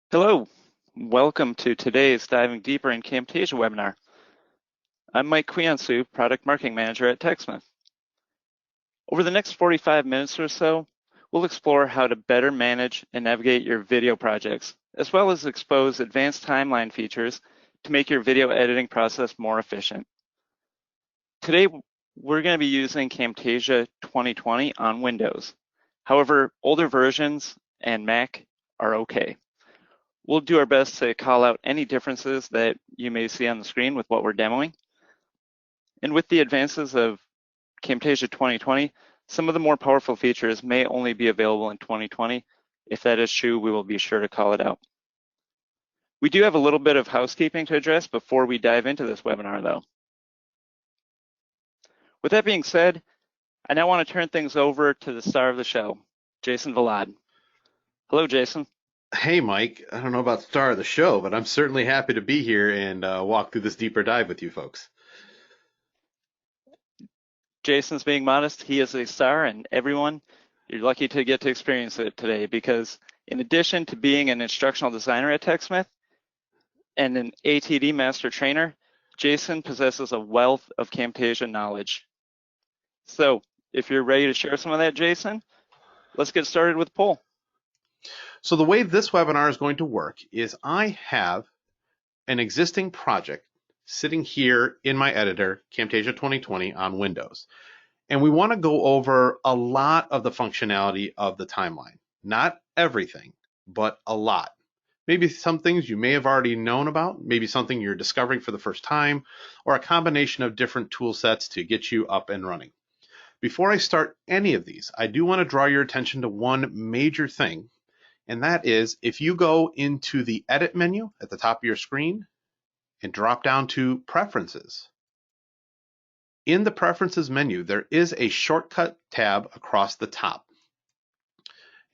Hello, welcome to today's Diving Deeper in Camtasia webinar. I'm Mike Quiansu, Product Marketing Manager at TechSmith. Over the next 45 minutes or so, we'll explore how to better manage and navigate your video projects, as well as expose advanced timeline features to make your video editing process more efficient. Today, we're going to be using Camtasia 2020 on Windows. However, older versions and Mac are okay. We'll do our best to call out any differences that you may see on the screen with what we're demoing. And with the advances of Camtasia 2020, some of the more powerful features may only be available in 2020. If that is true, we will be sure to call it out. We do have a little bit of housekeeping to address before we dive into this webinar, though. With that being said, I now want to turn things over to the star of the show, Jason Valad. Hello, Jason. Hey, Mike. I don't know about star of the show, but I'm certainly happy to be here and walk through this deeper dive with you folks. Jason's being modest. He is a star, and everyone, you're lucky to get to experience it today because in addition to being an instructional designer at TechSmith and an ATD master trainer, Jason possesses a wealth of Camtasia knowledge. So if you're ready to share some of that, Jason, let's get started with the poll. So the way this webinar is going to work is I have an existing project sitting here in my editor, Camtasia 2020 on Windows. And we want to go over a lot of the functionality of the timeline. Not everything, but a lot. Maybe some things you may have already known about, maybe something you're discovering for the first time, or a combination of different tool sets to get you up and running. Before I start any of these, I do want to draw your attention to one major thing, and that is if you go into the Edit menu at the top of your screen and drop down to Preferences. In the Preferences menu, there is a Shortcut tab across the top.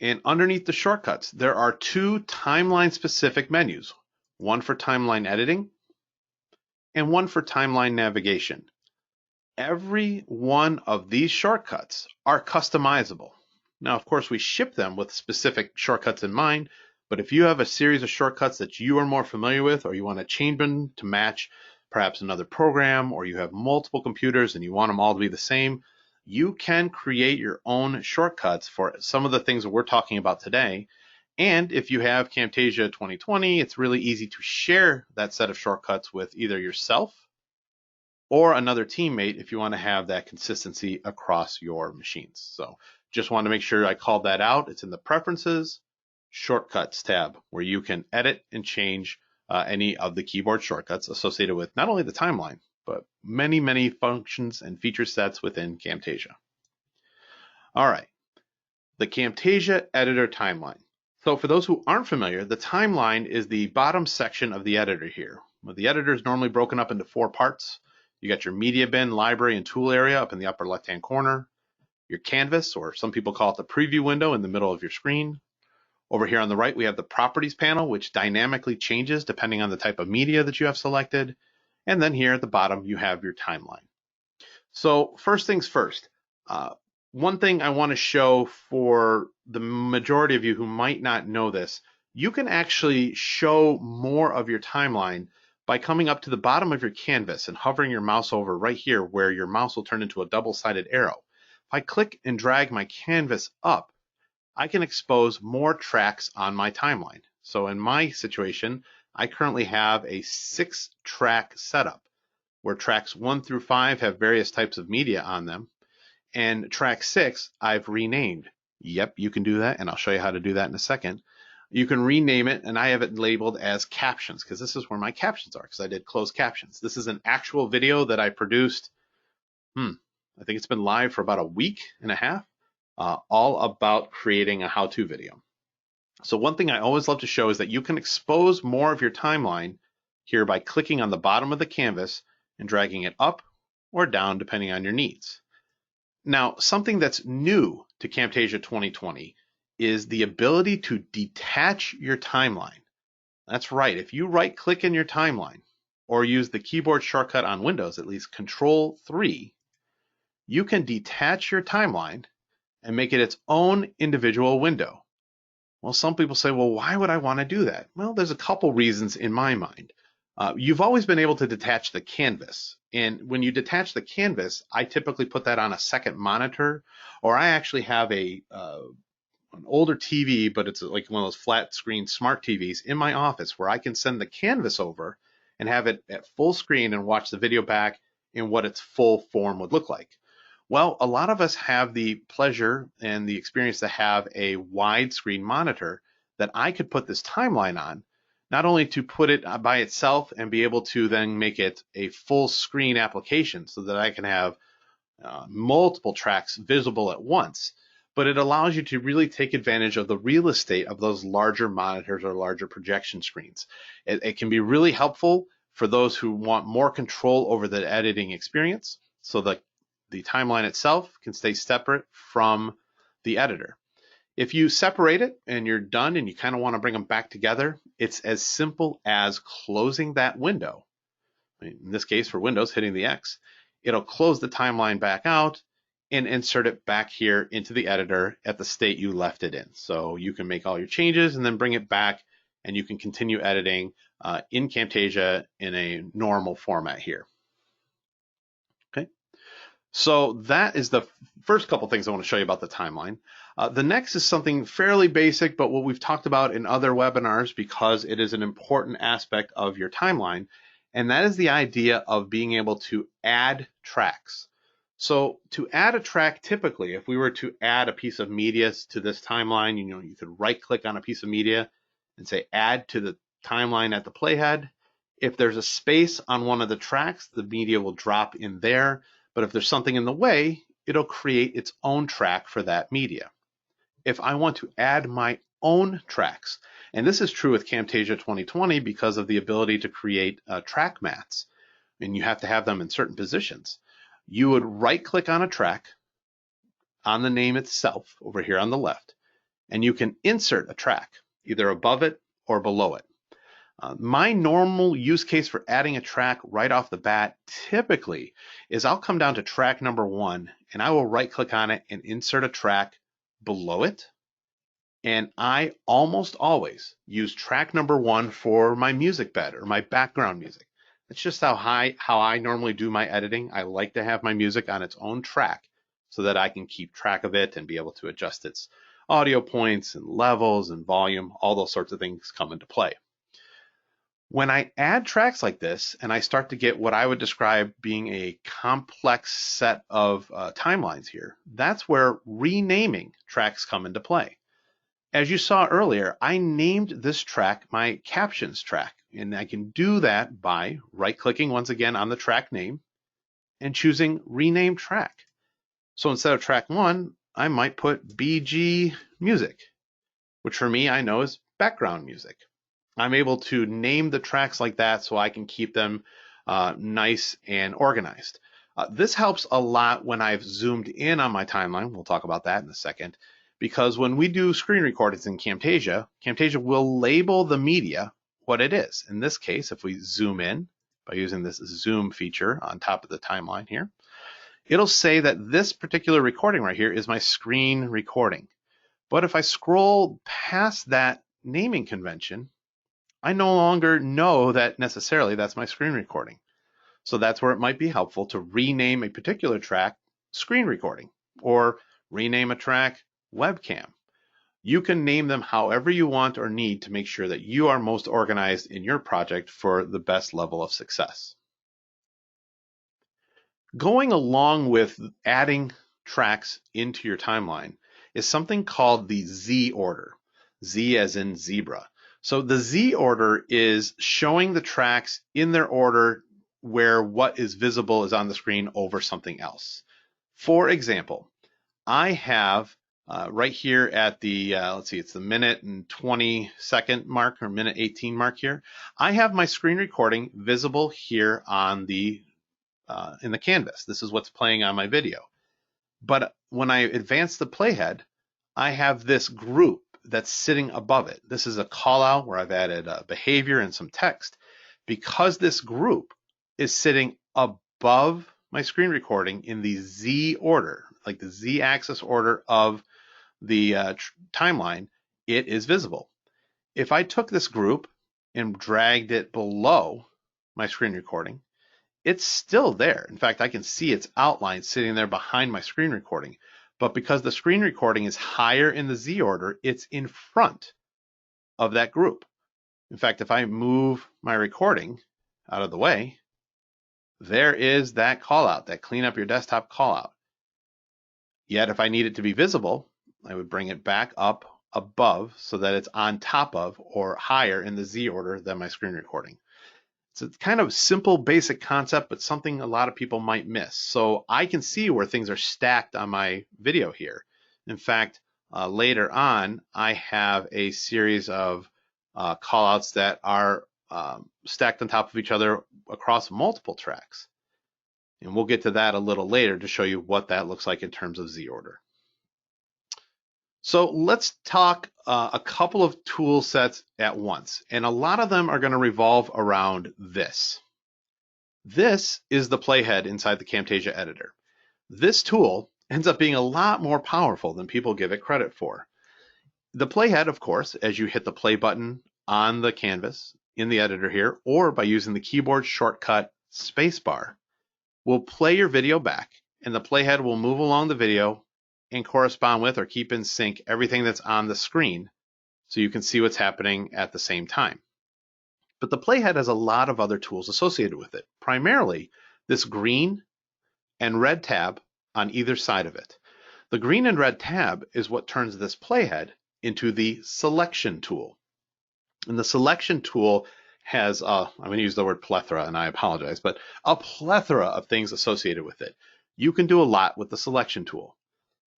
And underneath the shortcuts, there are two timeline-specific menus, one for timeline editing and one for timeline navigation. Every one of these shortcuts are customizable. Now, of course, we ship them with specific shortcuts in mind, but if you have a series of shortcuts that you are more familiar with, or you want to change them to match perhaps another program, or you have multiple computers and you want them all to be the same, you can create your own shortcuts for some of the things that we're talking about today. And if you have Camtasia 2020, it's really easy to share that set of shortcuts with either yourself or another teammate if you want to have that consistency across your machines. So just want to make sure I called that out. It's in the Preferences Shortcuts tab where you can edit and change any of the keyboard shortcuts associated with not only the timeline, but many, many functions and feature sets within Camtasia. All right, the Camtasia editor timeline. So for those who aren't familiar, the timeline is the bottom section of the editor here. The editor is normally broken up into four parts. You got your media bin, library, and tool area up in the upper left-hand corner. Your canvas, or some people call it the preview window, in the middle of your screen. Over here on the right, we have the properties panel, which dynamically changes depending on the type of media that you have selected. And then here at the bottom, you have your timeline. So first things first, one thing I want to show for the majority of you who might not know this, you can actually show more of your timeline by coming up to the bottom of your canvas and hovering your mouse over right here where your mouse will turn into a double-sided arrow. If I click and drag my canvas up, I can expose more tracks on my timeline. So in my situation, I currently have a 6-track setup where tracks 1 through 5 have various types of media on them. And track 6, I've renamed. Yep, you can do that, and I'll show you how to do that in a second. You can rename it, and I have it labeled as captions because this is where my captions are because I did closed captions. This is an actual video that I produced, I think it's been live for about a week and a half, all about creating a how-to video. So one thing I always love to show is that you can expose more of your timeline here by clicking on the bottom of the canvas and dragging it up or down depending on your needs. Now, something that's new to Camtasia 2020 is the ability to detach your timeline. That's right, if you right-click in your timeline or use the keyboard shortcut on Windows, at least Control-3, you can detach your timeline and make it its own individual window. Well, some people say, well, why would I want to do that? Well, there's a couple reasons in my mind. You've always been able to detach the canvas. And when you detach the canvas, I typically put that on a second monitor, or I actually have an older TV, but it's like one of those flat screen smart TVs in my office where I can send the canvas over and have it at full screen and watch the video back in what its full form would look like. Well, a lot of us have the pleasure and the experience to have a widescreen monitor that I could put this timeline on, not only to put it by itself and be able to then make it a full screen application so that I can have multiple tracks visible at once, but it allows you to really take advantage of the real estate of those larger monitors or larger projection screens. It can be really helpful for those who want more control over the editing experience so that the timeline itself can stay separate from the editor. If you separate it and you're done and you kind of want to bring them back together, it's as simple as closing that window. In this case, for Windows, hitting the X, it'll close the timeline back out and insert it back here into the editor at the state you left it in. So you can make all your changes and then bring it back, and you can continue editing in Camtasia in a normal format here. Okay. So that is the first couple things I want to show you about the timeline. The next is something fairly basic, but what we've talked about in other webinars because it is an important aspect of your timeline, and that is the idea of being able to add tracks. So to add a track, typically, if we were to add a piece of media to this timeline, you could right-click on a piece of media and say add to the timeline at the playhead. If there's a space on one of the tracks, the media will drop in there. But if there's something in the way, it'll create its own track for that media. If I want to add my own tracks, and this is true with Camtasia 2020 because of the ability to create track mats, and you have to have them in certain positions, you would right-click on a track on the name itself over here on the left, and you can insert a track either above it or below it. My normal use case for adding a track right off the bat typically is I'll come down to track number 1 and I will right click on it and insert a track below it. And I almost always use track number 1 for my music bed or my background music. That's just how I normally do my editing. I like to have my music on its own track so that I can keep track of it and be able to adjust its audio points and levels and volume. All those sorts of things come into play. When I add tracks like this and I start to get what I would describe being a complex set of timelines here, that's where renaming tracks come into play. As you saw earlier, I named this track my captions track, and I can do that by right-clicking once again on the track name and choosing rename track. So instead of track 1, I might put BG music, which for me I know is background music. I'm able to name the tracks like that so I can keep them nice and organized. This helps a lot when I've zoomed in on my timeline. We'll talk about that in a second. Because when we do screen recordings in Camtasia, Camtasia will label the media what it is. In this case, if we zoom in by using this zoom feature on top of the timeline here, it'll say that this particular recording right here is my screen recording. But if I scroll past that naming convention, I no longer know that necessarily that's my screen recording. So that's where it might be helpful to rename a particular track screen recording or rename a track webcam. You can name them however you want or need to make sure that you are most organized in your project for the best level of success. Going along with adding tracks into your timeline is something called the Z order. Z as in zebra. So the Z order is showing the tracks in their order where what is visible is on the screen over something else. For example, I have right here at the, let's see, it's the minute and 20 second mark or minute 18 mark here. I have my screen recording visible here on the in the canvas. This is what's playing on my video. But when I advance the playhead, I have this group that's sitting above it. This is a call out where I've added behavior and some text. Because this group is sitting above my screen recording in the Z order, like the Z axis order of the timeline, it is visible. If I took this group and dragged it below my screen recording, it's still there. In fact, I can see its outline sitting there behind my screen recording. But because the screen recording is higher in the Z order, it's in front of that group. In fact, if I move my recording out of the way, there is that callout, that clean up your desktop callout. Yet if I need it to be visible, I would bring it back up above so that it's on top of or higher in the Z order than my screen recording. It's a kind of simple, basic concept, but something a lot of people might miss. So I can see where things are stacked on my video here. In fact, later on, I have a series of callouts that are stacked on top of each other across multiple tracks. And we'll get to that a little later to show you what that looks like in terms of Z order. So let's talk a couple of tool sets at once, and a lot of them are going to revolve around this. This is the playhead inside the Camtasia editor. This tool ends up being a lot more powerful than people give it credit for. The playhead, of course, as you hit the play button on the canvas in the editor here, or by using the keyboard shortcut spacebar, will play your video back, and the playhead will move along the video and correspond with or keep in sync everything that's on the screen so you can see what's happening at the same time. But the playhead has a lot of other tools associated with it, primarily this green and red tab on either side of it. The green and red tab is what turns this playhead into the selection tool. And the selection tool has, I'm going to use the word plethora, and I apologize, but a plethora of things associated with it. You can do a lot with the selection tool.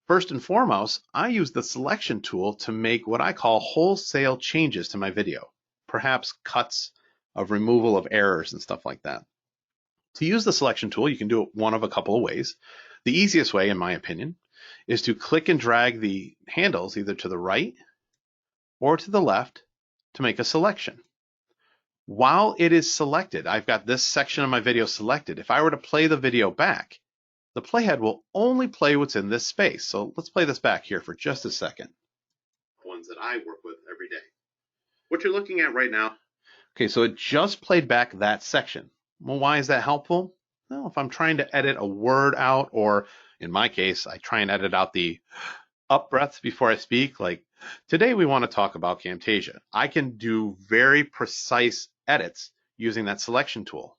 First and foremost, I use the selection tool to make what I call wholesale changes to my video, perhaps cuts of removal of errors and stuff like that. To use the selection tool, you can do it one of a couple of ways. The easiest way, in my opinion, is to click and drag the handles either to the right or to the left to make a selection. While it is selected, I've got this section of my video selected. If I were to play the video back, the playhead will only play what's in this space. So let's play this back here for just a second. Ones that I work with every day. What you're looking at right now. Okay, so it just played back that section. Well, why is that helpful? Well, if I'm trying to edit a word out, or in my case, I try and edit out the up breaths before I speak, like today we want to talk about Camtasia. I can do very precise edits using that selection tool.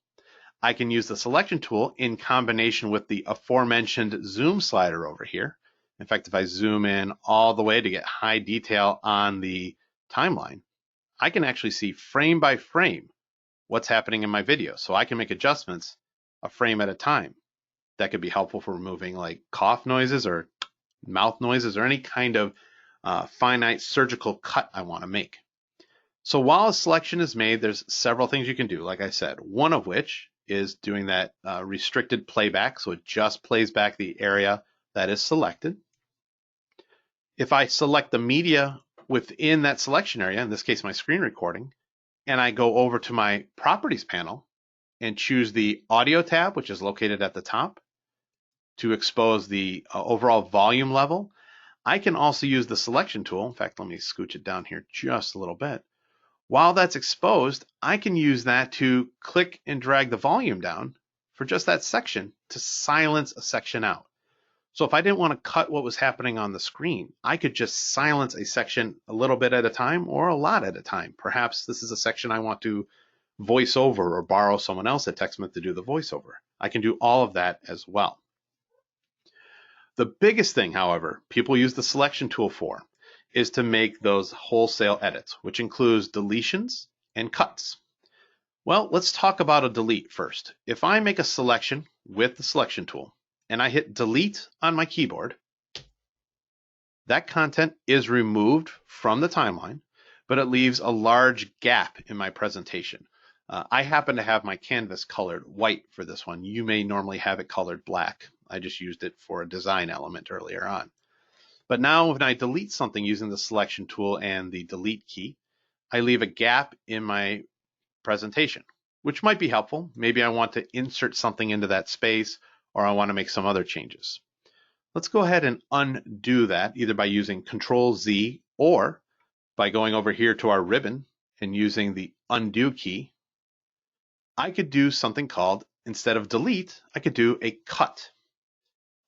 I can use the selection tool in combination with the aforementioned zoom slider over here. In fact, if I zoom in all the way to get high detail on the timeline, I can actually see frame by frame what's happening in my video. So I can make adjustments a frame at a time. That could be helpful for removing like cough noises or mouth noises or any kind of finite surgical cut I want to make. So while a selection is made, there's several things you can do, like I said, one of which is doing that restricted playback, so it just plays back the area that is selected. If I select the media within that selection area, in this case my screen recording, and I go over to my properties panel and choose the audio tab, which is located at the top, to expose the overall volume level, I can also use the selection tool. In fact, let me scooch it down here just a little bit. While that's exposed, I can use that to click and drag the volume down for just that section to silence a section out. So if I didn't want to cut what was happening on the screen, I could just silence a section a little bit at a time or a lot at a time. Perhaps this is a section I want to voice over or borrow someone else at TechSmith to do the voiceover. I can do all of that as well. The biggest thing, however, people use the selection tool for is to make those wholesale edits, which includes deletions and cuts. Well, let's talk about a delete first. If I make a selection with the selection tool and I hit delete on my keyboard, that content is removed from the timeline, but it leaves a large gap in my presentation. I happen to have my canvas colored white for this one. You may normally have it colored black. I just used it for a design element earlier on. But now when I delete something using the selection tool and the delete key, I leave a gap in my presentation, which might be helpful. Maybe I want to insert something into that space, or I want to make some other changes. Let's go ahead and undo that either by using Control Z or by going over here to our ribbon and using the undo key, I could do something called, instead of delete, I could do a cut.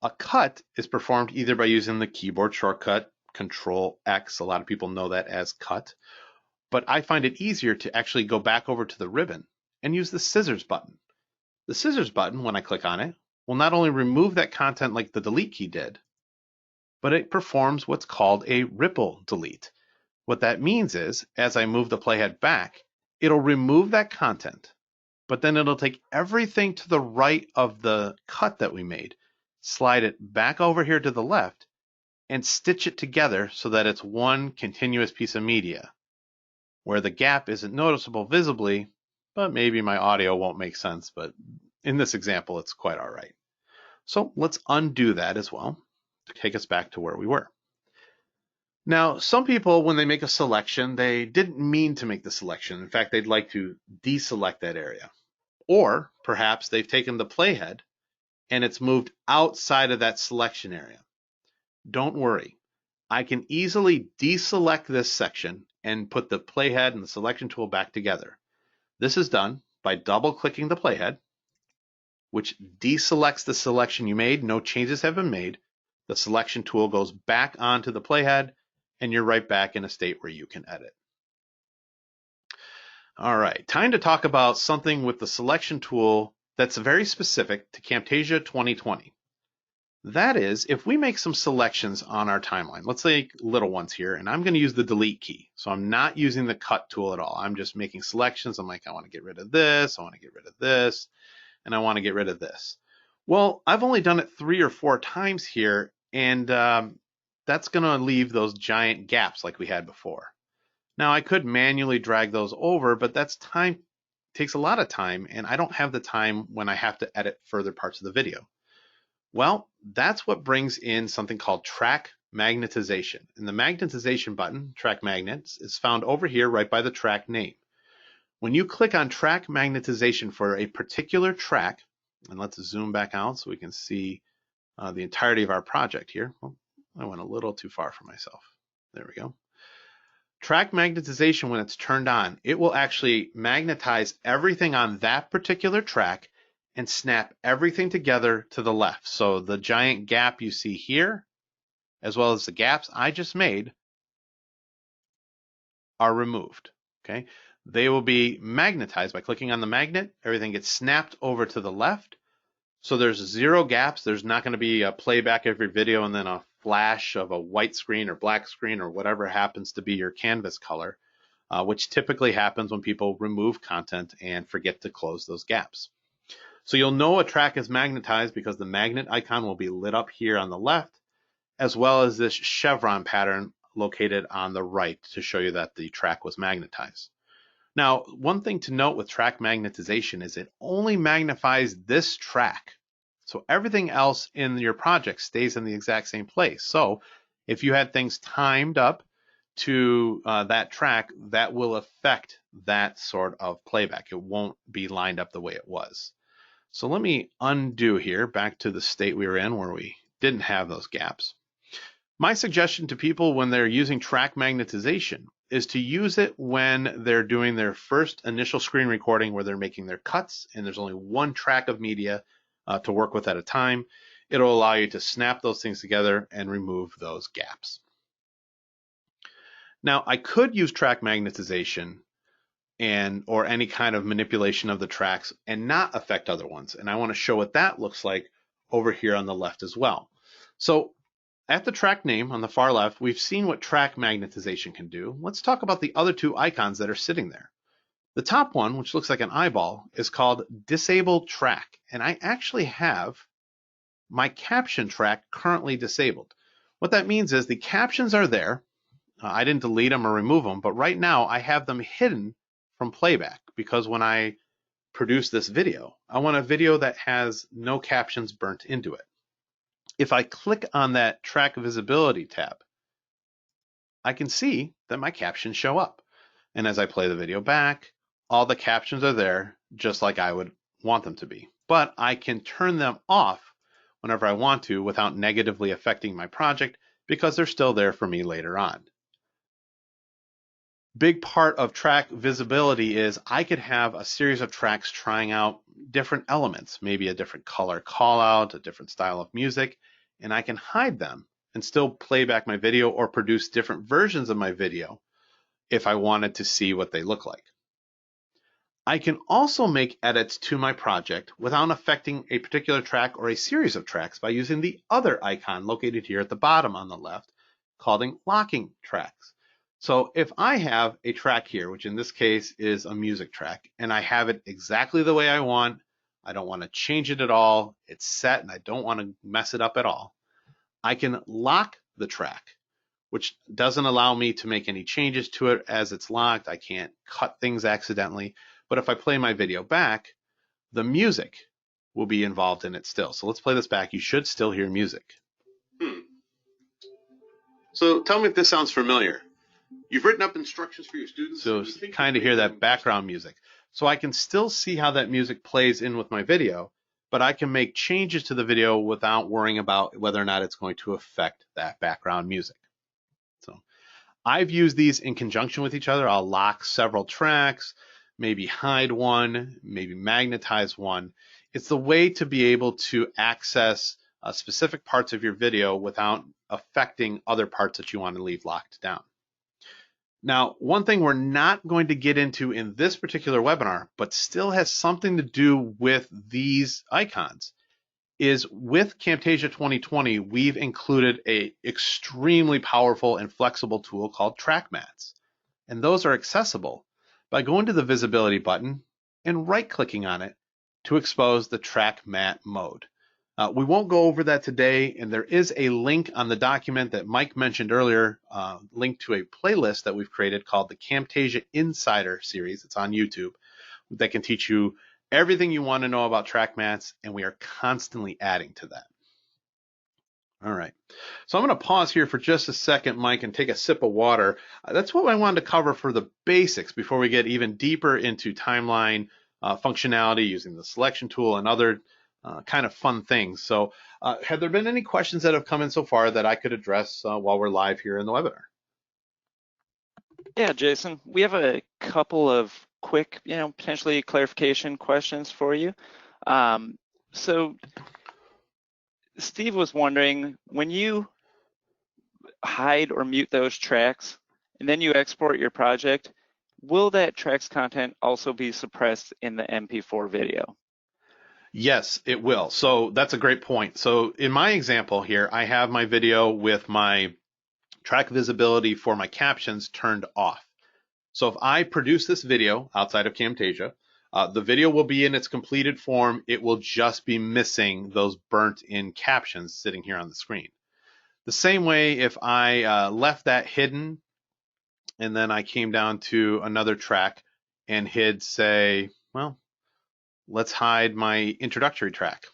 A cut is performed either by using the keyboard shortcut Control X. A lot of people know that as cut, but I find it easier to actually go back over to the ribbon and use the scissors button. The scissors button, when I click on it, will not only remove that content like the delete key did, but it performs what's called a ripple delete. What that means is, as I move the playhead back, it'll remove that content, but then it'll take everything to the right of the cut that we made, slide it back over here to the left, and stitch it together so that it's one continuous piece of media, where the gap isn't noticeable visibly, but maybe my audio won't make sense, but in this example, it's quite all right. So let's undo that as well to take us back to where we were. Now, some people, when they make a selection, they didn't mean to make the selection. In fact, they'd like to deselect that area. Or perhaps they've taken the playhead and it's moved outside of that selection area. Don't worry. I can easily deselect this section and put the playhead and the selection tool back together. This is done by double-clicking the playhead, which deselects the selection you made. No changes have been made. The selection tool goes back onto the playhead, and you're right back in a state where you can edit. All right, time to talk about something with the selection tool that's very specific to Camtasia 2020. That is, if we make some selections on our timeline, let's say little ones here, and I'm going to use the delete key. So I'm not using the cut tool at all. I'm just making selections. I'm like, I want to get rid of this, I want to get rid of this, and I want to get rid of this. Well, I've only done it 3 or 4 times here, and that's going to leave those giant gaps like we had before. Now, I could manually drag those over, but that's time, takes a lot of time, and I don't have the time when I have to edit further parts of the video. Well, that's what brings in something called track magnetization. And the magnetization button, track magnets, is found over here right by the track name. When you click on track magnetization for a particular track, and let's zoom back out so we can see the entirety of our project here. Oh, I went a little too far for myself. There we go. Track magnetization, when it's turned on, it will actually magnetize everything on that particular track and snap everything together to the left. So the giant gap you see here, as well as the gaps I just made, are removed. Okay, they will be magnetized by clicking on the magnet. Everything gets snapped over to the left. So there's 0 gaps. There's not going to be a playback every video and then a flash of a white screen or black screen or whatever happens to be your canvas color, which typically happens when people remove content and forget to close those gaps. So you'll know a track is magnetized because the magnet icon will be lit up here on the left, as well as this chevron pattern located on the right to show you that the track was magnetized. Now, one thing to note with track magnetization is it only magnifies this track. So everything else in your project stays in the exact same place. So if you had things timed up to that track, that will affect that sort of playback. It won't be lined up the way it was. So let me undo here back to the state we were in where we didn't have those gaps. My suggestion to people when they're using track magnetization is to use it when they're doing their first initial screen recording where they're making their cuts and there's only one track of media to work with at a time. It'll allow you to snap those things together and remove those gaps. Now, I could use track magnetization or any kind of manipulation of the tracks and not affect other ones. And I want to show what that looks like over here on the left as well. So at the track name on the far left, we've seen what track magnetization can do. Let's talk about the other 2 icons that are sitting there. The top one, which looks like an eyeball, is called Disable Track. And I actually have my caption track currently disabled. What that means is the captions are there. I didn't delete them or remove them, but right now I have them hidden from playback because when I produce this video, I want a video that has no captions burnt into it. If I click on that track visibility tab, I can see that my captions show up. And as I play the video back, all the captions are there just like I would want them to be. But I can turn them off whenever I want to without negatively affecting my project because they're still there for me later on. big part of track visibility is I could have a series of tracks trying out different elements, maybe a different color call out, a different style of music, and I can hide them and still play back my video or produce different versions of my video if I wanted to see what they look like. I can also make edits to my project without affecting a particular track or a series of tracks by using the other icon located here at the bottom on the left called locking tracks. So if I have a track here, which in this case is a music track, and I have it exactly the way I want, I don't want to change it at all, it's set and I don't want to mess it up at all, I can lock the track, which doesn't allow me to make any changes to it as it's locked. I can't cut things accidentally. But if I play my video back, the music will be involved in it still. So let's play this back. You should still hear music. So tell me if this sounds familiar. You've written up instructions for your students. So kind of hear that background music. So I can still see how that music plays in with my video, but I can make changes to the video without worrying about whether or not it's going to affect that background music. So I've used these in conjunction with each other. I'll lock several tracks, maybe hide one, maybe magnetize one. It's the way to be able to access specific parts of your video without affecting other parts that you want to leave locked down. Now, one thing we're not going to get into in this particular webinar, but still has something to do with these icons, is with Camtasia 2020, we've included an extremely powerful and flexible tool called track mats. And those are accessible by going to the visibility button and right-clicking on it to expose the track mat mode. We won't go over that today, and there is a link on the document that Mike mentioned earlier, linked to a playlist that we've created called the Camtasia Insider series. It's on YouTube, that can teach you everything you want to know about track mats, and we are constantly adding to that. All right, so I'm going to pause here for just a second, Mike, and take a sip of water. That's what I wanted to cover for the basics before we get even deeper into timeline functionality using the selection tool and other kind of fun things. So have there been any questions that have come in so far that I could address while we're live here in the webinar? Yeah, Jason, we have a couple of quick, potentially clarification questions for you. So Steve was wondering, when you hide or mute those tracks and then you export your project, will that track's content also be suppressed in the MP4 video? Yes, it will. So that's a great point. So in my example here, I have my video with my track visibility for my captions turned off. So if I produce this video outside of Camtasia, the video will be in its completed form. It will just be missing those burnt in captions sitting here on the screen. The same way if I left that hidden and then I came down to another track and hid, say, well, let's hide my introductory track,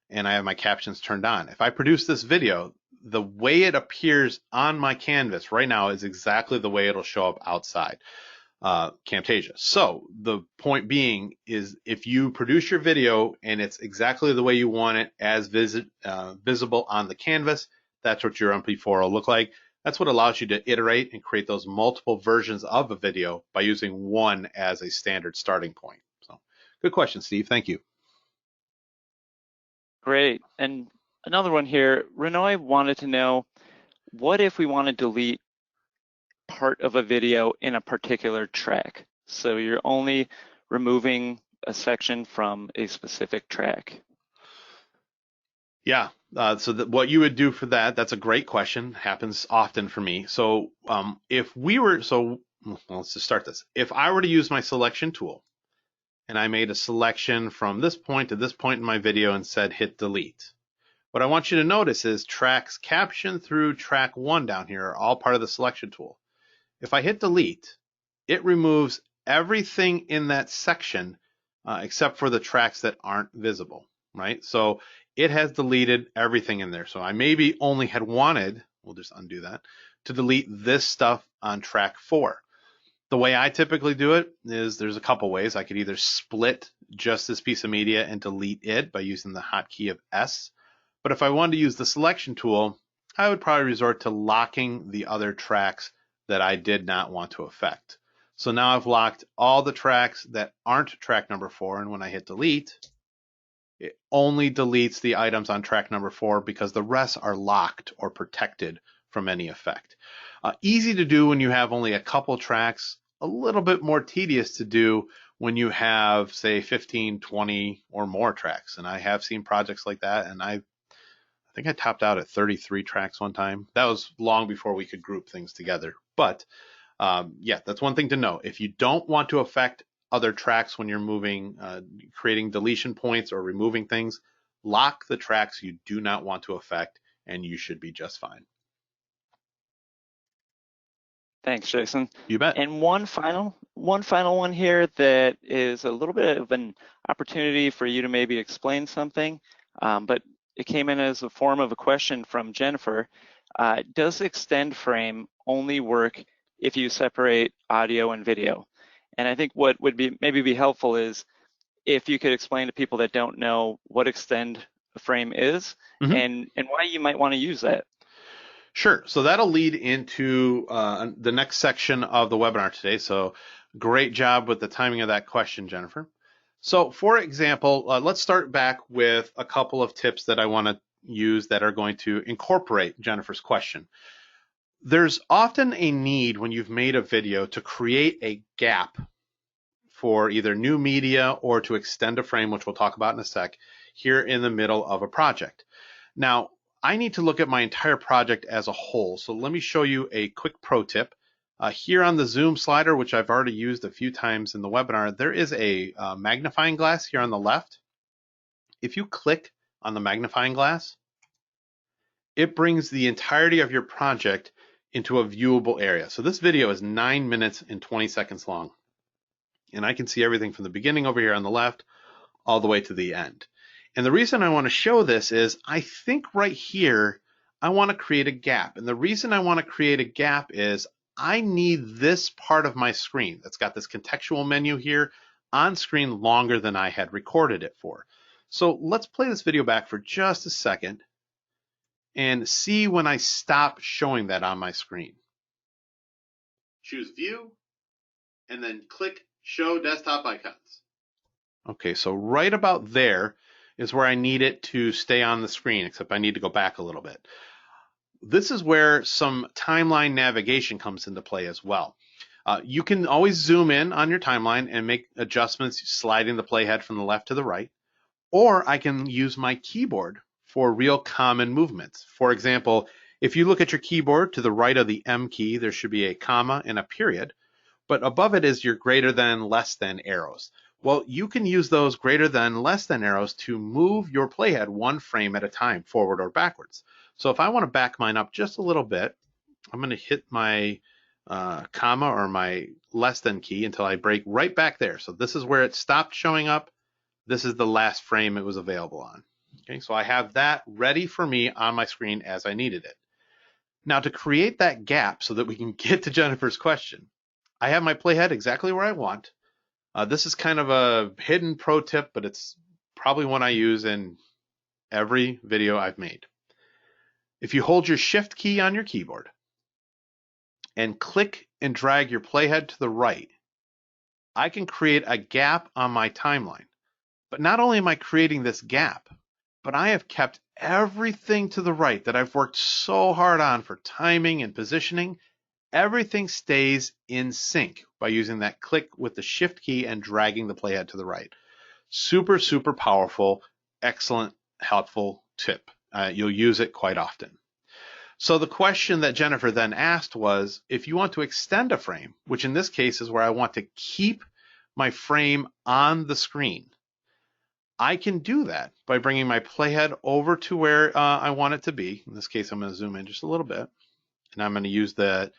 and I have my captions turned on. If I produce this video, the way it appears on my canvas right now is exactly the way it'll show up outside Camtasia. So the point being is, if you produce your video and it's exactly the way you want it as visible on the canvas, that's what your MP4 will look like. That's what allows you to iterate and create those multiple versions of a video by using one as a standard starting point. So good question, Steve. Thank you. Great. And another one here, Renoy wanted to know, what if we want to delete part of a video in a particular track? So you're only removing a section from a specific track. Yeah, so what you would do for that, that's a great question. Happens often for me. So if we were, let's just start this. If I were to use my selection tool and I made a selection from this point to this point in my video and said hit delete, what I want you to notice is tracks caption through track 1 down here are all part of the selection tool. If I hit delete, it removes everything in that section except for the tracks that aren't visible, right? So it has deleted everything in there. So I maybe only had wanted, we'll just undo that, to delete this stuff on track 4. The way I typically do it is there's a couple ways. I could either split just this piece of media and delete it by using the hotkey of S. But if I wanted to use the selection tool, I would probably resort to locking the other tracks that I did not want to affect. So now I've locked all the tracks that aren't track number 4, and when I hit delete, it only deletes the items on track number 4 because the rest are locked or protected from any effect. Easy to do when you have only a couple tracks, a little bit more tedious to do when you have, say, 15, 20 or more tracks. And I have seen projects like that, and I think I topped out at 33 tracks one time. That was long before we could group things together. But yeah, that's one thing to know. If you don't want to affect other tracks when you're moving, creating deletion points or removing things, lock the tracks you do not want to affect, and you should be just fine. Thanks, Jason. You bet. And one final one here that is a little bit of an opportunity for you to maybe explain something, but it came in as a form of a question from Jennifer. Does extend frame only work if you separate audio and video? And I think what would maybe be helpful is if you could explain to people that don't know what extend frame is Mm-hmm. and why you might want to use that. Sure. So that'll lead into the next section of the webinar today. So great job with the timing of that question, Jennifer. So for example, let's start back with a couple of tips that I want to use that are going to incorporate Jennifer's question. There's often a need when you've made a video to create a gap for either new media or to extend a frame, which we'll talk about in a sec, here in the middle of a project. Now, I need to look at my entire project as a whole. So let me show you a quick pro tip. Here on the zoom slider, which I've already used a few times in the webinar, there is a magnifying glass here on the left. If you click on the magnifying glass, it brings the entirety of your project into a viewable area. So this video is 9 minutes and 20 seconds long. And I can see everything from the beginning over here on the left all the way to the end. And the reason I want to show this is I think right here, I want to create a gap. And the reason I want to create a gap is I need this part of my screen that's got this contextual menu here on screen longer than I had recorded it for. So let's play this video back for just a second and see when I stop showing that on my screen. Choose View and then click Show Desktop Icons. Okay, so right about there is where I need it to stay on the screen, except I need to go back a little bit. This is where some timeline navigation comes into play as well. You can always zoom in on your timeline and make adjustments, sliding the playhead from the left to the right, or I can use my keyboard for real common movements. For example, if you look at your keyboard to the right of the M key, there should be a comma and a period, but above it is your greater than, less than arrows. Well, you can use those greater than, less than arrows to move your playhead one frame at a time, forward or backwards. So if I want to back mine up just a little bit, I'm going to hit my comma or my less than key until I break right back there. So this is where it stopped showing up. This is the last frame it was available on. Okay, so I have that ready for me on my screen as I needed it. Now to create that gap so that we can get to Jennifer's question, I have my playhead exactly where I want. This is kind of a hidden pro tip, but it's probably one I use in every video I've made. If you hold your Shift key on your keyboard and click and drag your playhead to the right, I can create a gap on my timeline. But not only am I creating this gap, but I have kept everything to the right that I've worked so hard on for timing and positioning. Everything stays in sync by using that click with the Shift key and dragging the playhead to the right. Super, super powerful, excellent, helpful tip. You'll use it quite often. So the question that Jennifer then asked was, if you want to extend a frame, which in this case is where I want to keep my frame on the screen, I can do that by bringing my playhead over to where I want it to be. In this case, I'm going to zoom in just a little bit, and I'm going to use the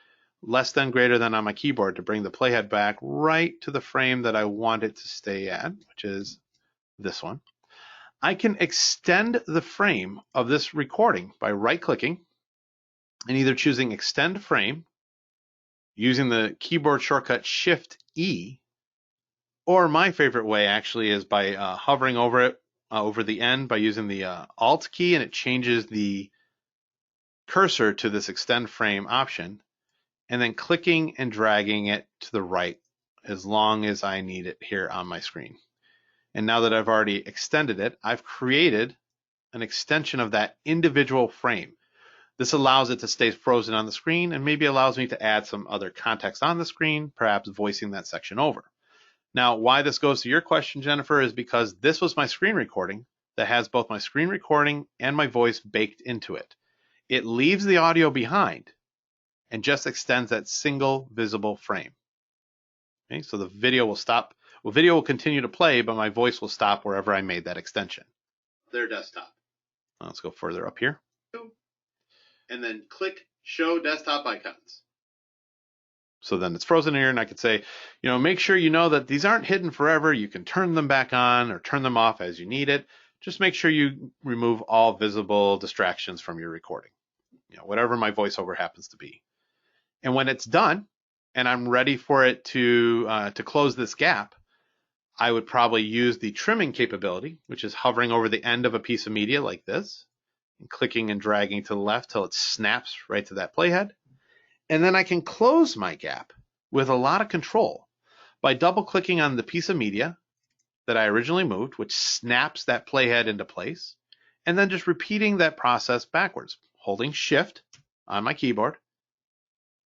less than greater than on my keyboard to bring the playhead back right to the frame that I want it to stay at, which is this one. I can extend the frame of this recording by right-clicking and either choosing Extend Frame, using the keyboard shortcut Shift-E, or my favorite way actually is by hovering over it, over the end by using the Alt key, and it changes the cursor to this Extend Frame option. and then clicking and dragging it to the right as long as I need it here on my screen. And now that I've already extended it, I've created an extension of that individual frame. This allows it to stay frozen on the screen and maybe allows me to add some other context on the screen, perhaps voicing that section over. Now, why this goes to your question, Jennifer, is because this was my screen recording that has both my screen recording and my voice baked into it. It leaves the audio behind and just extends that single visible frame. Okay, so the video will stop. Well, video will continue to play, but my voice will stop wherever I made that extension. Their desktop. Let's go further up here. And then click Show Desktop Icons. So then it's frozen here, and I could say, make sure you know that these aren't hidden forever. You can turn them back on or turn them off as you need it. Just make sure you remove all visible distractions from your recording, whatever my voiceover happens to be. And when it's done, and I'm ready for it to close this gap, I would probably use the trimming capability, which is hovering over the end of a piece of media like this, and clicking and dragging to the left till it snaps right to that playhead. And then I can close my gap with a lot of control by double clicking on the piece of media that I originally moved, which snaps that playhead into place, and then just repeating that process backwards, holding Shift on my keyboard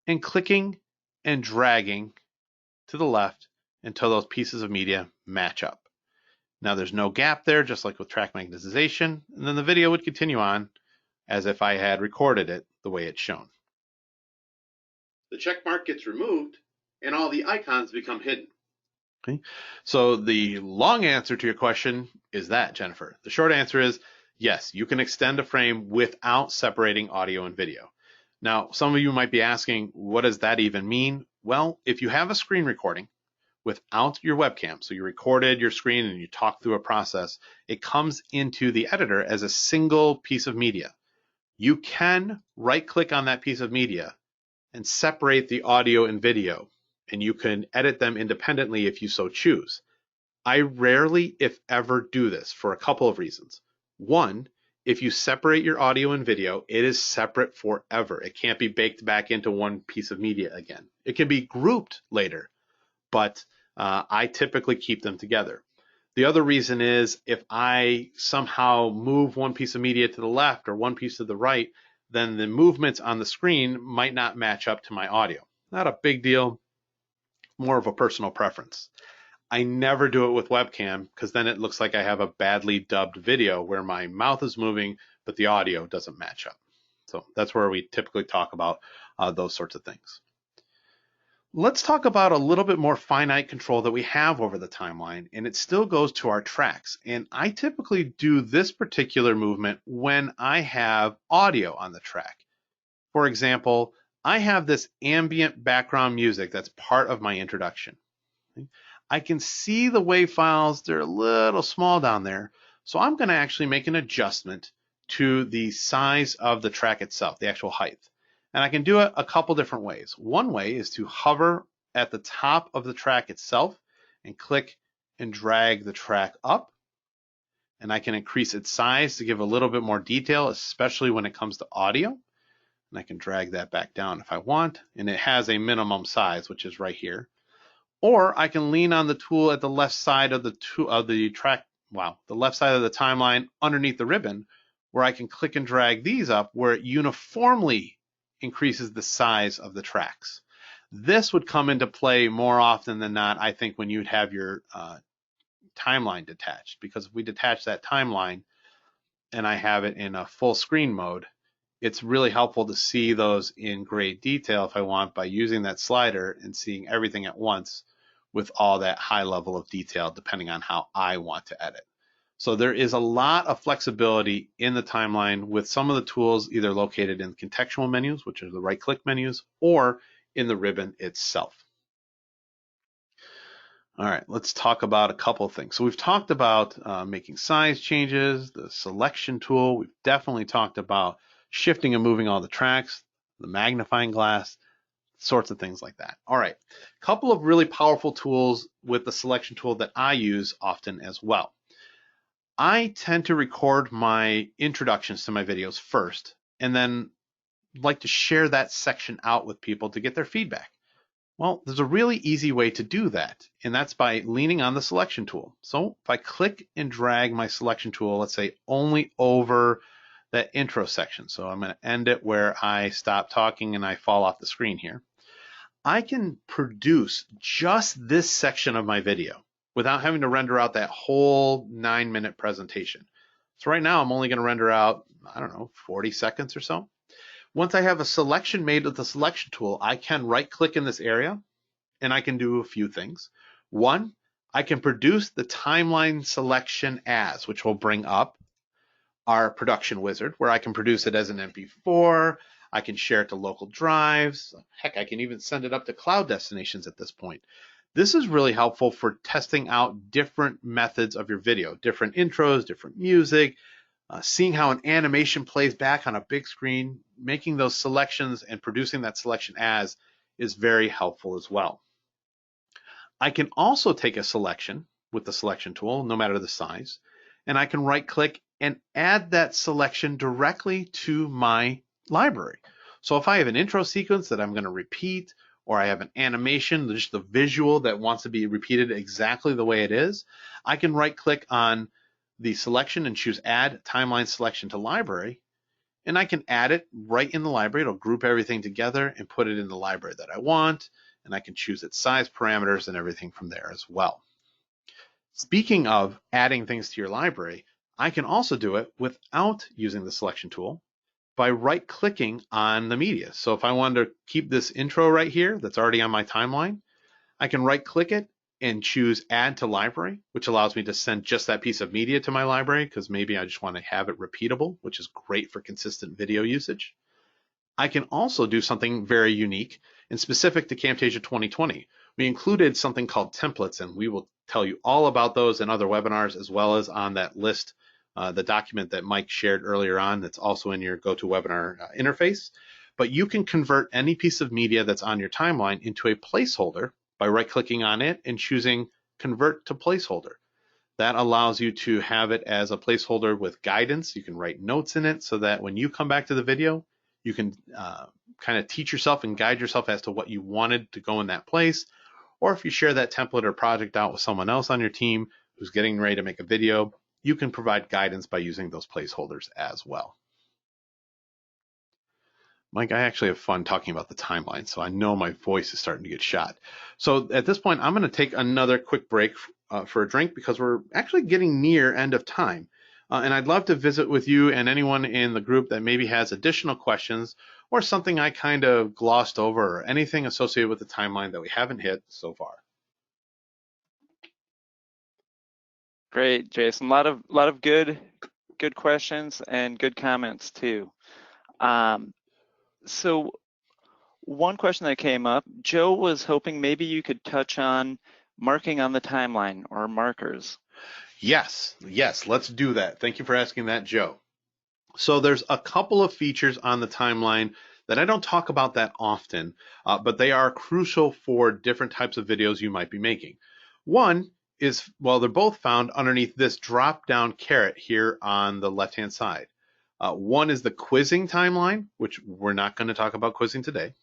and clicking and dragging to the left until those pieces of media match up. Now there's no gap there, just like with track magnetization, and then the video would continue on as if I had recorded it the way it's shown. The check mark gets removed and all the icons become hidden. Okay. So the long answer to your question is that, Jennifer. The short answer is yes, you can extend a frame without separating audio and video. Now, some of you might be asking, what does that even mean? Well, if you have a screen recording without your webcam, so you recorded your screen and you talked through a process, it comes into the editor as a single piece of media. You can right-click on that piece of media and separate the audio and video, and you can edit them independently if you so choose. I rarely, if ever, do this for a couple of reasons. One, if you separate your audio and video, it is separate forever. It can't be baked back into one piece of media again. It can be grouped later, but I typically keep them together. The other reason is if I somehow move one piece of media to the left or one piece to the right, then the movements on the screen might not match up to my audio. Not a big deal, more of a personal preference. I never do it with webcam because then it looks like I have a badly dubbed video where my mouth is moving, but the audio doesn't match up. So that's where we typically talk about those sorts of things. Let's talk about a little bit more finite control that we have over the timeline, and it still goes to our tracks. And I typically do this particular movement when I have audio on the track. For example, I have this ambient background music that's part of my introduction. I can see the WAV files, they're a little small down there, so I'm going to actually make an adjustment to the size of the track itself, the actual height. And I can do it a couple different ways. One way is to hover at the top of the track itself and click and drag the track up. And I can increase its size to give a little bit more detail, especially when it comes to audio. And I can drag that back down if I want. And it has a minimum size, which is right here. Or I can lean on the tool at the left side of the left side of the timeline underneath the ribbon, where I can click and drag these up where it uniformly increases the size of the tracks. This would come into play more often than not, I think, when you'd have your timeline detached, because if we detach that timeline and I have it in a full screen mode, it's really helpful to see those in great detail if I want by using that slider and seeing everything at once with all that high level of detail depending on how I want to edit. So there is a lot of flexibility in the timeline with some of the tools either located in contextual menus, which are the right-click menus, or in the ribbon itself. All right, let's talk about a couple of things. So we've talked about making size changes, the selection tool. We've definitely talked about shifting and moving all the tracks, the magnifying glass, sorts of things like that. All right, a couple of really powerful tools with the selection tool that I use often as well. I tend to record my introductions to my videos first, and then like to share that section out with people to get their feedback. Well, there's a really easy way to do that, and that's by leaning on the selection tool. So if I click and drag my selection tool, let's say only over that intro section. So I'm going to end it where I stop talking and I fall off the screen here. I can produce just this section of my video without having to render out that whole 9-minute presentation. So right now I'm only going to render out, I don't know, 40 seconds or so. Once I have a selection made with the selection tool, I can right click in this area and I can do a few things. One, I can produce the timeline selection as, which will bring up our production wizard, where I can produce it as an MP4. I can share it to local drives. Heck, I can even send it up to cloud destinations at this point. This is really helpful for testing out different methods of your video, different intros, different music, seeing how an animation plays back on a big screen, making those selections and producing that selection as is very helpful as well. I can also take a selection with the selection tool, no matter the size, and I can right click and add that selection directly to my library. So if I have an intro sequence that I'm going to repeat, or I have an animation, just the visual that wants to be repeated exactly the way it is, I can right click on the selection and choose add timeline selection to library, and I can add it right in the library. It'll group everything together and put it in the library that I want, and I can choose its size parameters and everything from there as well. Speaking of adding things to your library, I can also do it without using the selection tool by right clicking on the media. So if I wanted to keep this intro right here that's already on my timeline, I can right click it and choose add to library, which allows me to send just that piece of media to my library because maybe I just want to have it repeatable, which is great for consistent video usage. I can also do something very unique and specific to Camtasia 2020. We included something called templates, and we will tell you all about those in other webinars, as well as on that list, the document that Mike shared earlier on that's also in your GoToWebinar interface. But you can convert any piece of media that's on your timeline into a placeholder by right-clicking on it and choosing Convert to Placeholder. That allows you to have it as a placeholder with guidance. You can write notes in it so that when you come back to the video, you can kind of teach yourself and guide yourself as to what you wanted to go in that place. Or if you share that template or project out with someone else on your team who's getting ready to make a video, you can provide guidance by using those placeholders as well. Mike, I actually have fun talking about the timeline, so I know my voice is starting to get shot. So at this point, I'm going to take another quick break for a drink because we're actually getting near end of time. And I'd love to visit with you and anyone in the group that maybe has additional questions or something I kind of glossed over or anything associated with the timeline that we haven't hit so far. Great, Jason. A lot of good questions and good comments too. So one question that came up, Joe was hoping maybe you could touch on marking on the timeline or markers. Yes, let's do that. Thank you for asking that, Joe. So there's a couple of features on the timeline that I don't talk about that often, but they are crucial for different types of videos you might be making. One is, well, they're both found underneath this drop-down caret here on the left-hand side. One is the quizzing timeline, which we're not going to talk about quizzing today.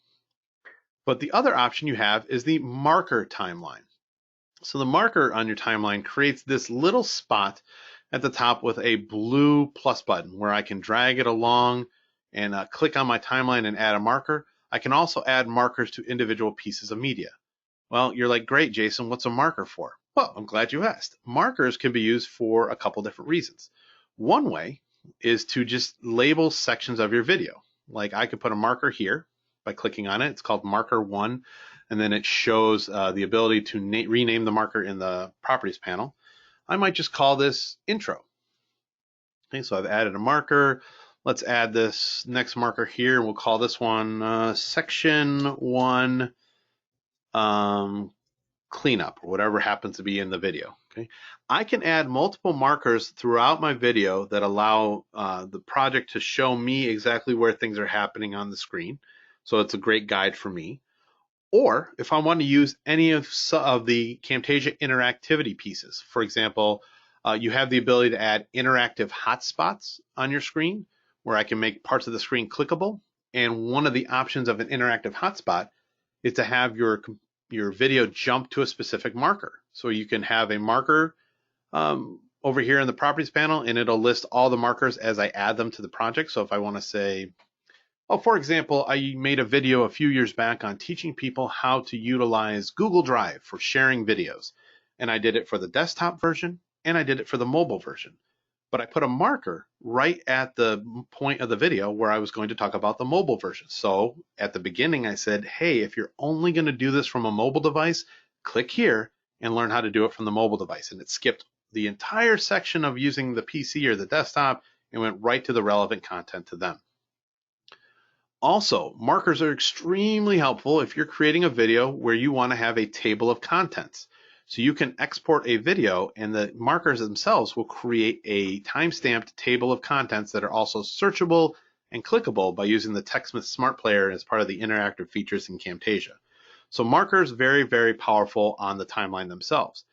But the other option you have is the marker timeline. So the marker on your timeline creates this little spot at the top with a blue plus button where I can drag it along and click on my timeline and add a marker. I can also add markers to individual pieces of media. Well, you're like, great, Jason, what's a marker for? Well, I'm glad you asked. Markers can be used for a couple different reasons. One way is to just label sections of your video. Like I could put a marker here by clicking on it. It's called marker 1, and then it shows the ability to rename the marker in the properties panel. I might just call this intro. Okay, so I've added a marker. Let's add this next marker here, and we'll call this one section 1 cleanup, or whatever happens to be in the video. Okay, I can add multiple markers throughout my video that allow the project to show me exactly where things are happening on the screen. So it's a great guide for me. Or if I want to use any of the Camtasia interactivity pieces, for example, you have the ability to add interactive hotspots on your screen where I can make parts of the screen clickable. And one of the options of an interactive hotspot is to have your video jump to a specific marker. So you can have a marker over here in the properties panel, and it'll list all the markers as I add them to the project. So if I want to say, oh, for example, I made a video a few years back on teaching people how to utilize Google Drive for sharing videos. And I did it for the desktop version and I did it for the mobile version. But I put a marker right at the point of the video where I was going to talk about the mobile version. So at the beginning, I said, hey, if you're only going to do this from a mobile device, click here and learn how to do it from the mobile device. And it skipped the entire section of using the PC or the desktop and went right to the relevant content to them. Also, markers are extremely helpful if you're creating a video where you want to have a table of contents. So you can export a video and the markers themselves will create a time-stamped table of contents that are also searchable and clickable by using the TechSmith Smart Player as part of the interactive features in Camtasia. So markers, very, very powerful on the timeline themselves.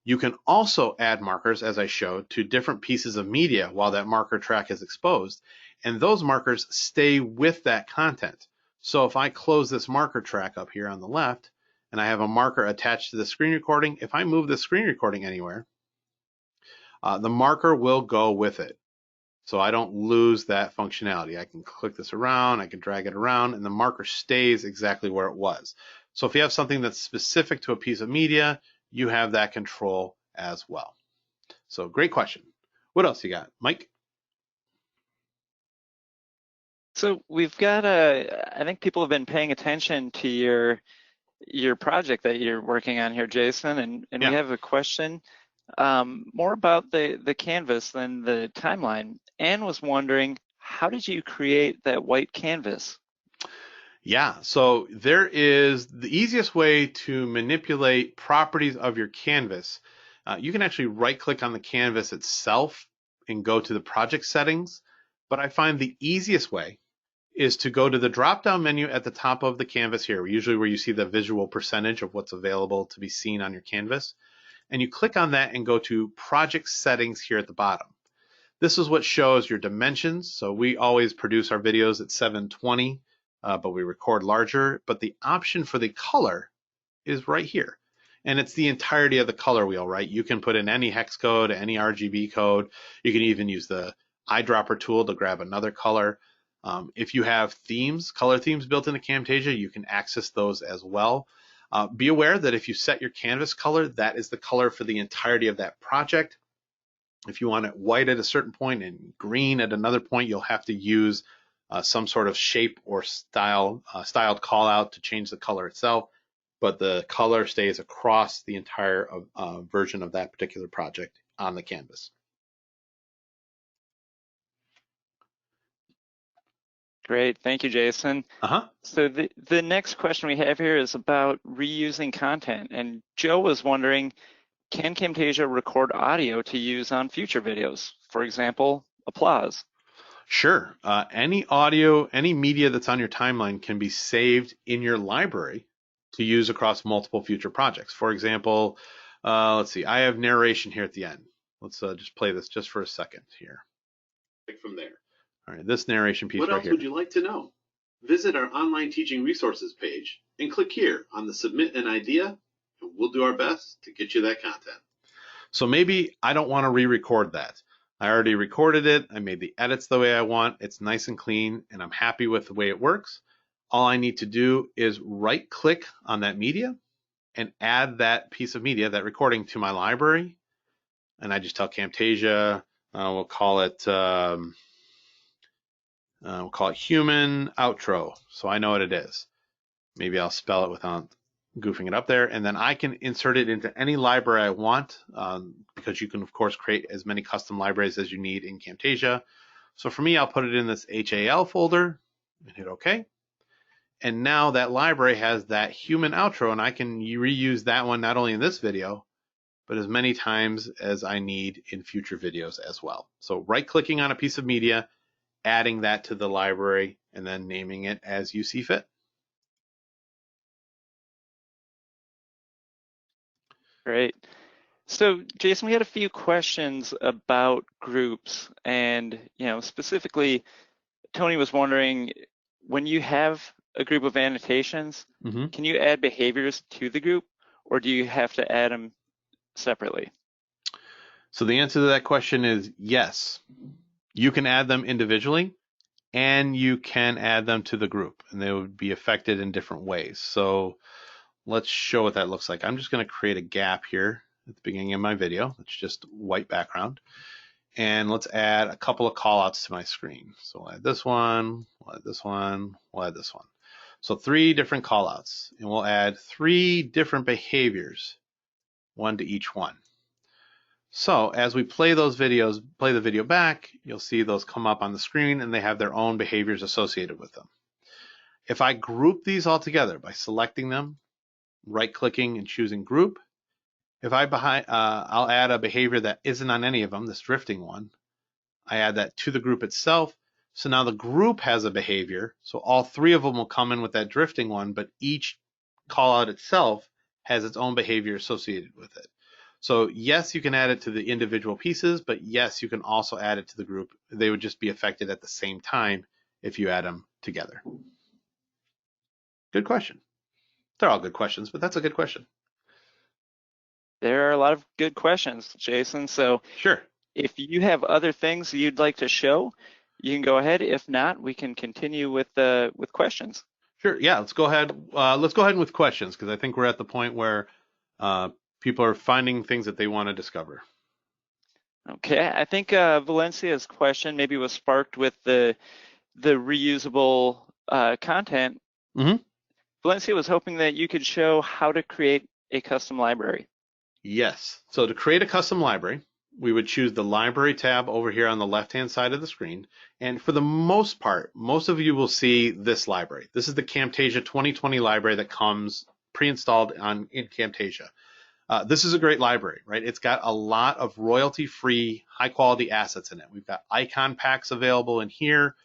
You can also add markers, as I showed, to different pieces of media while that marker track is exposed, and those markers stay with that content. So if I close this marker track up here on the left, and I have a marker attached to the screen recording, if I move the screen recording anywhere, the marker will go with it. So I don't lose that functionality. I can click this around, I can drag it around, and the marker stays exactly where it was. So if you have something that's specific to a piece of media, you have that control as well. So great question. What else you got, Mike? So we've got I think people have been paying attention to your project that you're working on here, Jason, and we Yeah. have a question more about the canvas than the timeline. Anne was wondering, how did you create that white canvas? Yeah, so there is the easiest way to manipulate properties of your canvas. You can actually right click on the canvas itself and go to the project settings. But I find the easiest way is to go to the drop down menu at the top of the canvas here, usually where you see the visual percentage of what's available to be seen on your canvas. And you click on that and go to project settings here at the bottom. This is what shows your dimensions. So we always produce our videos at 720, but we record larger. But the option for the color is right here. And it's the entirety of the color wheel, right? You can put in any hex code, any RGB code. You can even use the eyedropper tool to grab another color. If you have themes, color themes built into Camtasia, you can access those as well. Be aware that if you set your canvas color, that is the color for the entirety of that project. If you want it white at a certain point and green at another point, you'll have to use some sort of shape or styled call out to change the color itself, but the color stays across the entire version of that particular project on the canvas. Great, thank you, Jason. Uh-huh. So the next question we have here is about reusing content, and Joe was wondering, can Camtasia record audio to use on future videos? For example, applause. Sure. Any audio, any media that's on your timeline can be saved in your library to use across multiple future projects. For example, let's see, I have narration here at the end. Let's just play this just for a second here. From there. All right, this narration piece right here. What else would you like to know? Visit our online teaching resources page and click here on the submit an idea, and we'll do our best to get you that content. So maybe I don't want to re-record that. I already recorded it. I made the edits the way I want. It's nice and clean, and I'm happy with the way it works. All I need to do is right-click on that media and add that piece of media, that recording, to my library. And I just tell Camtasia, we'll call it human outro, so I know what it is. Maybe I'll spell it without goofing it up there, and then I can insert it into any library I want, because you can, of course, create as many custom libraries as you need in Camtasia. So for me, I'll put it in this HAL folder and hit OK. And now that library has that human outro, and I can reuse that one not only in this video, but as many times as I need in future videos as well. So right-clicking on a piece of media, adding that to the library, and then naming it as you see fit. Great. So, Jason, we had a few questions about groups, and specifically, Tony was wondering, when you have a group of annotations, Mm-hmm. can you add behaviors to the group, or do you have to add them separately? So the answer to that question is yes. You can add them individually and you can add them to the group, and they would be affected in different ways. So let's show what that looks like. I'm just going to create a gap here at the beginning of my video. It's just white background. And let's add a couple of callouts to my screen. So we'll add this one, we'll add this one, we'll add this one. So 3 different callouts, and we'll add 3 different behaviors, one to each one. So as we play those videos, play the video back, you'll see those come up on the screen and they have their own behaviors associated with them. If I group these all together by selecting them, right-clicking and choosing group, if I'll add a behavior that isn't on any of them, this drifting one. I add that to the group itself. So now the group has a behavior. So all 3 of them will come in with that drifting one, but each callout itself has its own behavior associated with it. So yes, you can add it to the individual pieces, but yes, you can also add it to the group. They would just be affected at the same time if you add them together. Good question. They're all good questions, but that's a good question. There are a lot of good questions, Jason. So Sure. if you have other things you'd like to show, you can go ahead. If not, we can continue with questions. Sure. Yeah. Let's go ahead. Let's go ahead with questions because I think we're at the point where people are finding things that they want to discover. Okay, I think Valencia's question maybe was sparked with the reusable content. Mm-hmm. Valencia was hoping that you could show how to create a custom library. Yes. So to create a custom library, we would choose the library tab over here on the left-hand side of the screen. And for the most part, most of you will see this library. This is the Camtasia 2020 library that comes pre-installed in Camtasia. This is a great library, right? It's got a lot of royalty-free, high-quality assets in it. We've got icon packs available in here.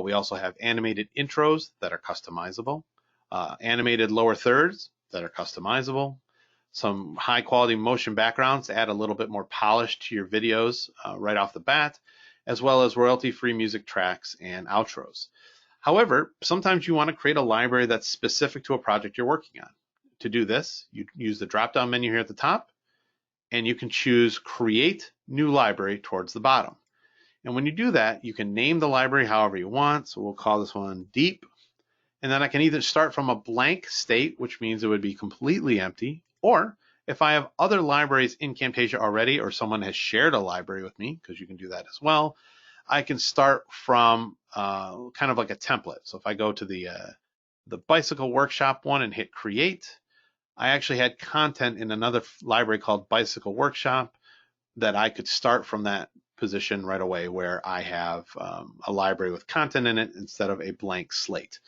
We also have animated intros that are customizable, animated lower thirds that are customizable, some high-quality motion backgrounds to add a little bit more polish to your videos right off the bat, as well as royalty-free music tracks and outros. However, sometimes you want to create a library that's specific to a project you're working on. To do this, you use the drop-down menu here at the top, and you can choose Create New Library towards the bottom. And when you do that, you can name the library however you want. So we'll call this one Deep. And then I can either start from a blank state, which means it would be completely empty, or if I have other libraries in Camtasia already, or someone has shared a library with me, because you can do that as well, I can start from kind of like a template. So if I go to the Bicycle Workshop one and hit Create, I actually had content in another library called Bicycle Workshop that I could start from that position right away, where I have a library with content in it instead of a blank slate.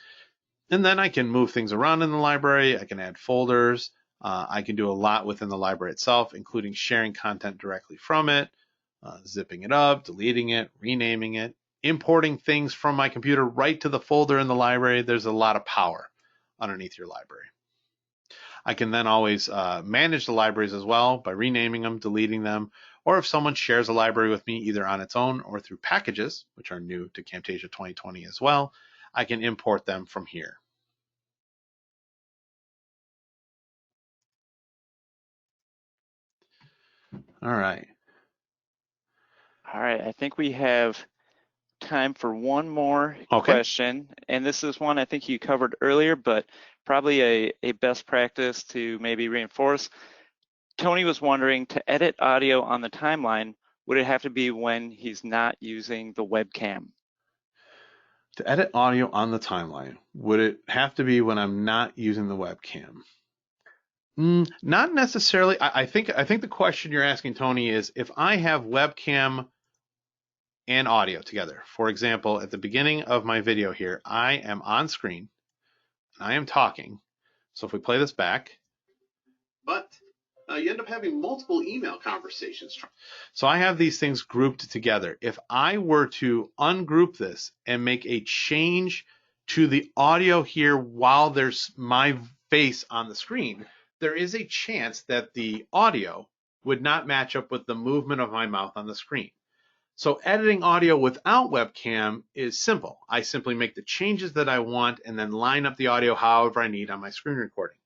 And then I can move things around in the library. I can add folders. I can do a lot within the library itself, including sharing content directly from it, zipping it up, deleting it, renaming it, importing things from my computer right to the folder in the library. There's a lot of power underneath your library. I can then always manage the libraries as well by renaming them, deleting them, or if someone shares a library with me either on its own or through packages, which are new to Camtasia 2020 as well, I can import them from here. All right. All right, I think we have time for one more Okay. question. And this is one I think you covered earlier, but probably a best practice to maybe reinforce. Tony was wondering, to edit audio on the timeline, would it have to be when he's not using the webcam? To edit audio on the timeline, would it have to be when I'm not using the webcam? Not necessarily. I think the question you're asking, Tony, is if I have webcam and audio together. For example, at the beginning of my video here, I am on screen and I am talking. So if we play this back, but you end up having multiple email conversations. So I have these things grouped together. If I were to ungroup this and make a change to the audio here while there's my face on the screen, there is a chance that the audio would not match up with the movement of my mouth on the screen. So editing audio without webcam is simple. I simply make the changes that I want and then line up the audio however I need on my screen recording.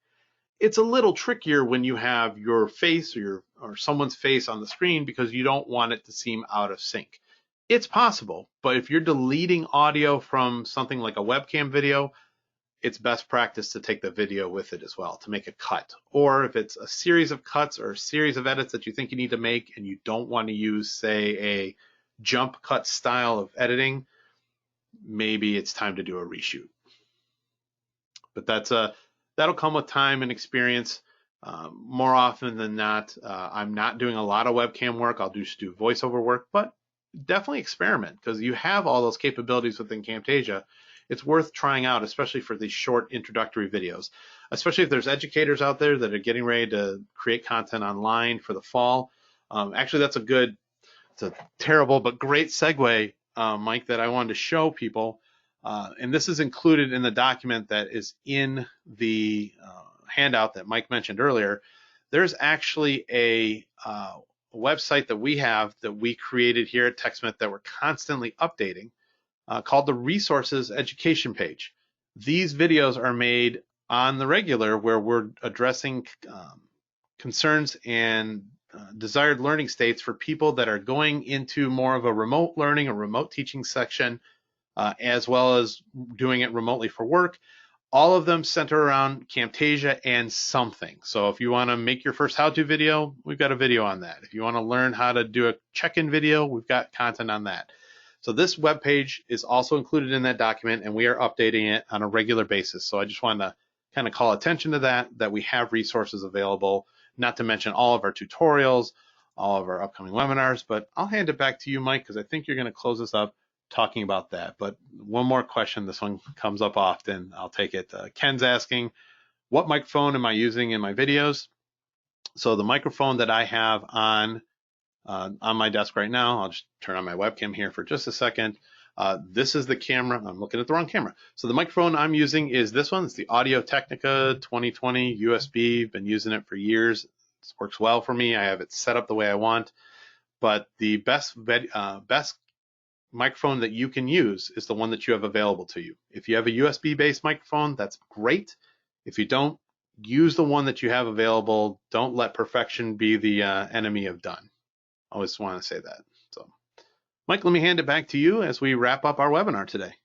It's a little trickier when you have your face or someone's face on the screen because you don't want it to seem out of sync. It's possible, but if you're deleting audio from something like a webcam video, it's best practice to take the video with it as well to make a cut. Or if it's a series of cuts or a series of edits that you think you need to make and you don't want to use, say, a jump cut style of editing, maybe it's time to do a reshoot. But that'll come with time and experience. More often than not, I'm not doing a lot of webcam work. I'll just do voiceover work, but definitely experiment because you have all those capabilities within Camtasia. It's worth trying out, especially for these short introductory videos, especially if there's educators out there that are getting ready to create content online for the fall. Actually, it's a terrible but great segue, Mike, that I wanted to show people. And this is included in the document that is in the handout that Mike mentioned earlier. There's actually a website that we have that we created here at TechSmith that we're constantly updating called the Resources Education page. These videos are made on the regular where we're addressing concerns and desired learning states for people that are going into more of a remote learning, a remote teaching section, as well as doing it remotely for work. All of them center around Camtasia and something. So if you want to make your first how-to video, we've got a video on that. If you want to learn how to do a check-in video, we've got content on that. So this web page is also included in that document, and we are updating it on a regular basis. So I just wanted to kind of call attention to that we have resources available, not to mention all of our tutorials, all of our upcoming webinars. But I'll hand it back to you, Mike, because I think you're going to close this up talking about that. But one more question, this one comes up often, I'll take it. Ken's asking, what microphone am I using in my videos? So the microphone that I have on my desk right now, I'll just turn on my webcam here for just a second. This is the camera. I'm looking at the wrong camera. So the microphone I'm using is this one. It's the Audio Technica 2020 USB. Been using it for years. It works well for me. I have it set up the way I want. But the best microphone that you can use is the one that you have available to you. If you have a USB-based microphone, that's great. If you don't, use the one that you have available. Don't let perfection be the enemy of done. I always want to say that. So, Mike, let me hand it back to you as we wrap up our webinar today.